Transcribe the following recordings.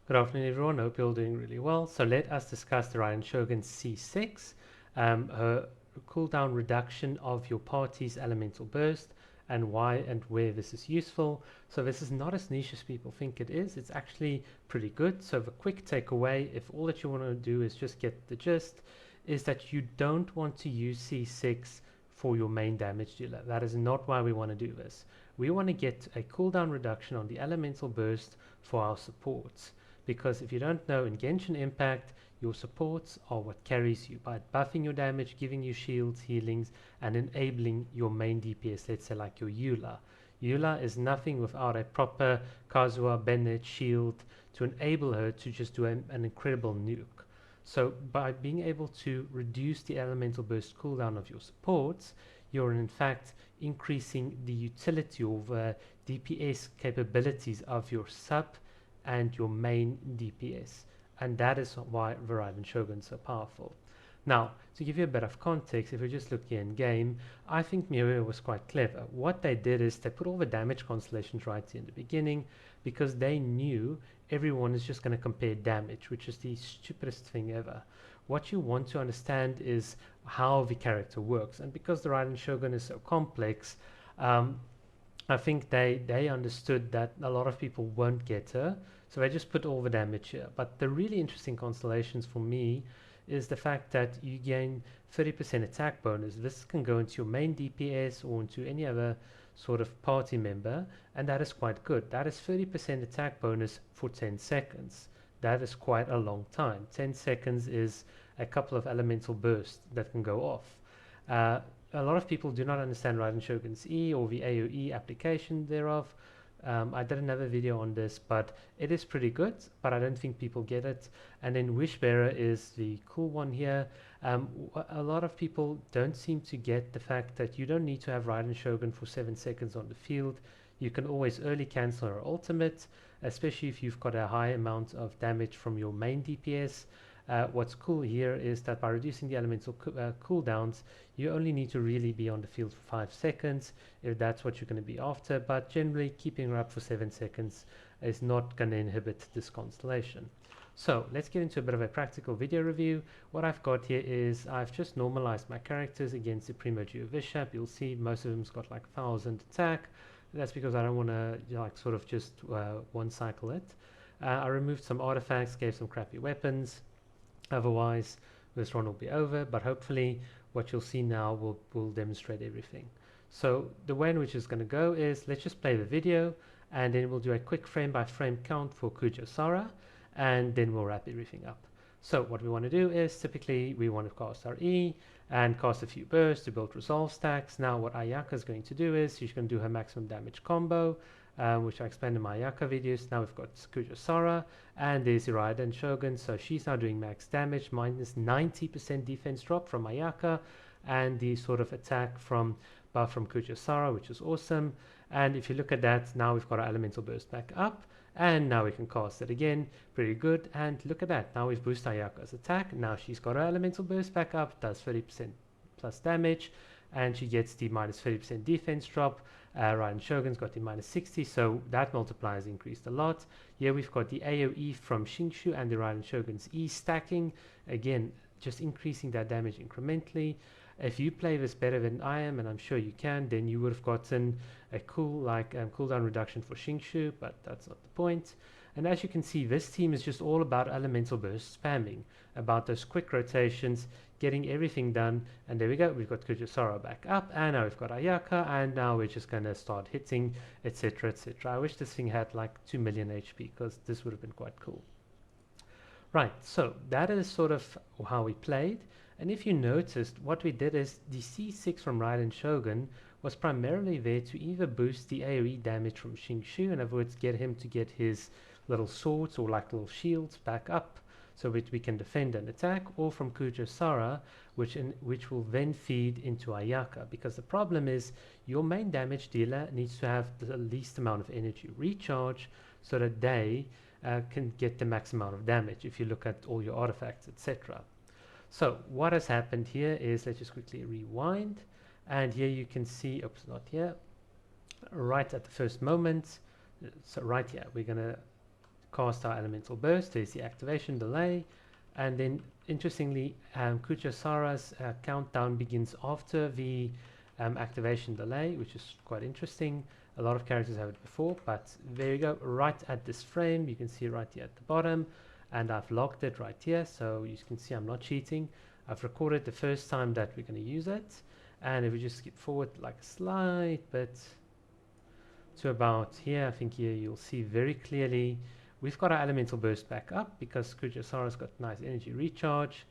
Good afternoon, everyone. Hope you're all doing really well. So let us discuss the Raiden Shogun C6, her cooldown reduction of your party's elemental burst, and why and where this is useful. So this is not as niche as people think it is. It's actually pretty good. So the quick takeaway, if all that you want to do is just get the gist, is that you don't want to use C6 for your main damage dealer. That is not why we want to do this. We want to get a cooldown reduction on the elemental burst for our supports. Because if you don't know, in Genshin Impact, your supports are what carries you by buffing your damage, giving you shields, healings, and enabling your main DPS, let's say like your Eula. Eula is nothing without a proper Kazuha Bennett shield to enable her to just do an incredible nuke. So by being able to reduce the elemental burst cooldown of your supports, you're in fact increasing the utility of DPS capabilities of your sub and your main DPS, and that is why Raiden Shogun is so powerful. Now, to give you a bit of context, if we just look here in game, I think Miura was quite clever. What they did is they put all the damage constellations right here in the beginning because they knew everyone is just going to compare damage, which is the stupidest thing ever. What you want to understand is how the character works, and because the Raiden Shogun is so complex, I think they understood that a lot of people won't get her, so they just put all the damage here. But the really interesting constellations for me is the fact that you gain 30% attack bonus. This can go into your main DPS or into any other sort of party member, and that is quite good. That is 30% attack bonus for 10 seconds. That is quite a long time. 10 seconds is a couple of elemental bursts that can go off. A lot of people do not understand Raiden Shogun's E or the AoE application thereof. I did another video on this, but it is pretty good, but I don't think people get it. And then Wishbearer is the cool one here. A lot of people don't seem to get the fact that you don't need to have Raiden Shogun for 7 seconds on the field. You can always early cancel her ultimate, especially if you've got a high amount of damage from your main DPS. What's cool here is that by reducing the elemental cooldowns, you only need to really be on the field for 5 seconds if that's what you're going to be after, but generally keeping her up for 7 seconds is not going to inhibit this constellation. So let's get into a bit of a practical video review. What I've got here is I've just normalized my characters against the Primogeovishap. You'll see most of them's got like 1000 attack. That's because I don't want to like sort of just one cycle it. I removed some artifacts, gave some crappy weapons. Otherwise, this run will be over, but hopefully what you'll see now will demonstrate everything. So the way in which it's going to go is, let's just play the video, and then we'll do a quick frame-by-frame count for Kujou Sara, and then we'll wrap everything up. So what we want to do is, typically we want to cast our E, and cast a few bursts to build resolve stacks. Now what Ayaka is going to do is, she's going to do her maximum damage combo, which I explained in my Ayaka videos. Now we've got Kujou Sara, and there's Raiden Shogun, so she's now doing max damage, minus 90% defense drop from Ayaka, and the sort of attack from buff from Kujou Sara, which is awesome. And if you look at that, now we've got our elemental burst back up, and now we can cast it again, pretty good. And look at that, now we've boosted Ayaka's attack, now she's got her elemental burst back up, does 30% plus damage, and she gets the minus 30% defense drop. Raiden Shogun's got the minus 60, so that multiplier has increased a lot. Here we've got the AoE from Xingqiu and the Raiden Shogun's E stacking, again just increasing that damage incrementally. If you play this better than I am, and I'm sure you can, then you would have gotten a cool cooldown reduction for Xingqiu, but that's not the point. And as you can see, this team is just all about elemental burst spamming, about those quick rotations, getting everything done. And there we go, we've got Kujou Sara back up, and now we've got Ayaka, and now we're just going to start hitting, etc, etc. I wish this thing had like 2 million HP, because this would have been quite cool. Right, so that is sort of how we played. And if you noticed, what we did is the C6 from Raiden Shogun was primarily there to either boost the AoE damage from Xingqiu, in other words, get him to get his little swords or like little shields back up so that we can defend and attack, or from Kujou Sara, which will then feed into Ayaka, because the problem is your main damage dealer needs to have the least amount of energy recharge so that they can get the max amount of damage if you look at all your artifacts, etc. So what has happened here is, let's just quickly rewind, and here you can see, oops, not here, right at the first moment. So right here we're gonna cast our elemental burst. There's the activation delay, and then interestingly, Kujou Sara's countdown begins after the activation delay, which is quite interesting. A lot of characters have it before, but there you go, right at this frame. You can see right here at the bottom, and I've logged it right here, so you can see I'm not cheating. I've recorded the first time that we're going to use it, and if we just skip forward like a slight bit to about here, I think here you'll see very clearly we've got our elemental burst back up because Kujou Sara's got nice energy recharge,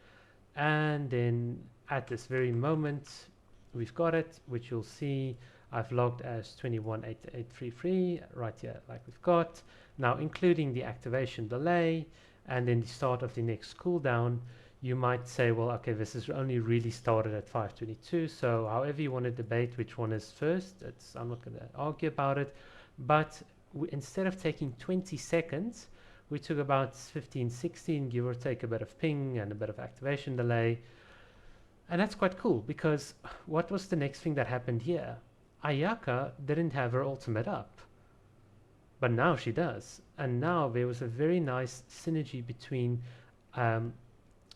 and then at this very moment we've got it, which you'll see I've logged as 218833 right here, like we've got now, including the activation delay and then the start of the next cooldown. You might say, well, okay, this is only really started at 522, so however you want to debate which one is first, I'm not going to argue about it, but instead of taking 20 seconds, we took about 15, 16, give or take a bit of ping and a bit of activation delay. And that's quite cool, because what was the next thing that happened here? Ayaka didn't have her ultimate up, but now she does. And now there was a very nice synergy between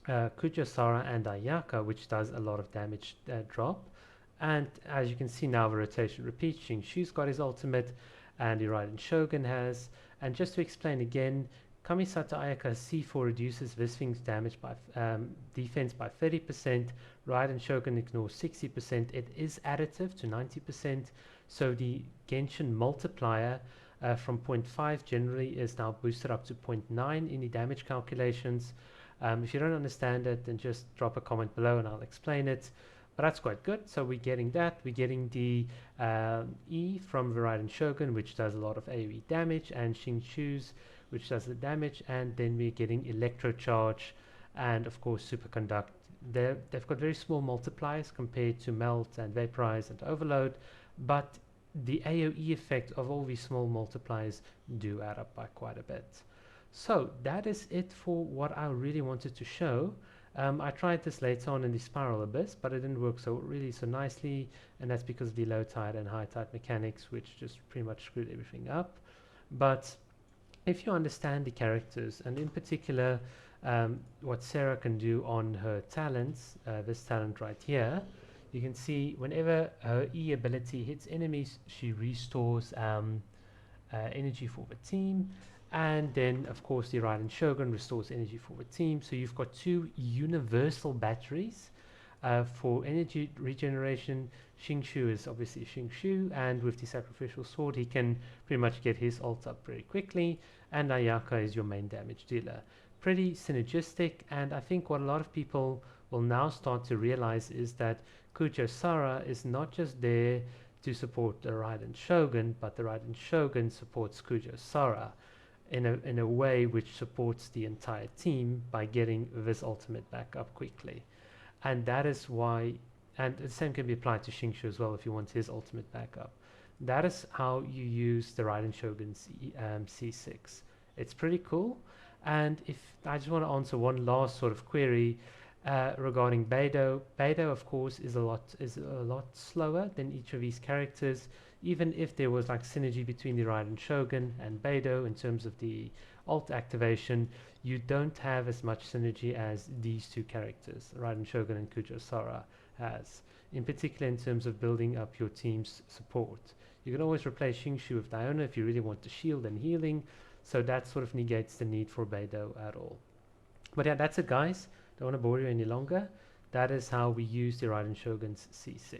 Kujou Sara and Ayaka, which does a lot of damage drop. And as you can see now, the rotation repeats. Xingshu's got his ultimate, and the Raiden Shogun has. And just to explain again, Kamisato Ayaka's C4 reduces this thing's damage by defense by 30%. Raiden Shogun ignores 60%. It is additive to 90%. So the Genshin multiplier from 0.5 generally is now boosted up to 0.9 in the damage calculations. If you don't understand it, then just drop a comment below and I'll explain it. But that's quite good. So we're getting that. We're getting the E from the Raiden Shogun, which does a lot of AoE damage, and Xingshu's, which does the damage, and then we're getting Electro Charge and of course Superconduct. They've got very small multipliers compared to Melt and Vaporize and Overload, but the AoE effect of all these small multipliers do add up by quite a bit. So that is it for what I really wanted to show. I tried this later on in the Spiral Abyss, but it didn't work so nicely, and that's because of the low tide and high tide mechanics, which just pretty much screwed everything up. But if you understand the characters, and in particular what Sarah can do on her talents, this talent right here, you can see whenever her E ability hits enemies, she restores energy for the team. And then of course the Raiden Shogun restores energy for the team. So you've got two universal batteries for energy regeneration. Xingshu is obviously Xingshu, and with the sacrificial sword he can pretty much get his ult up very quickly, and Ayaka is your main damage dealer. Pretty synergistic, and I think what a lot of people will now start to realize is that Kujou Sara is not just there to support the Raiden Shogun, but the Raiden Shogun supports Kujou Sara in a way which supports the entire team by getting this ultimate back up quickly. And that is why, and the same can be applied to Xingshu as well if you want his ultimate back up. That is how you use the Raiden Shogun C6. It's pretty cool. And if I just want to answer one last sort of query regarding Beidou. Beidou, of course, is a lot slower than each of these characters. Even if there was like synergy between the Raiden Shogun and Beidou in terms of the alt activation, you don't have as much synergy as these two characters, Raiden Shogun and Kujou Sara, has. In particular, in terms of building up your team's support. You can always replace Xingshu with Diona if you really want the shield and healing, so that sort of negates the need for Beidou at all. But yeah, that's it, guys. Don't want to bore you any longer. That is how we use the Raiden Shogun's C6.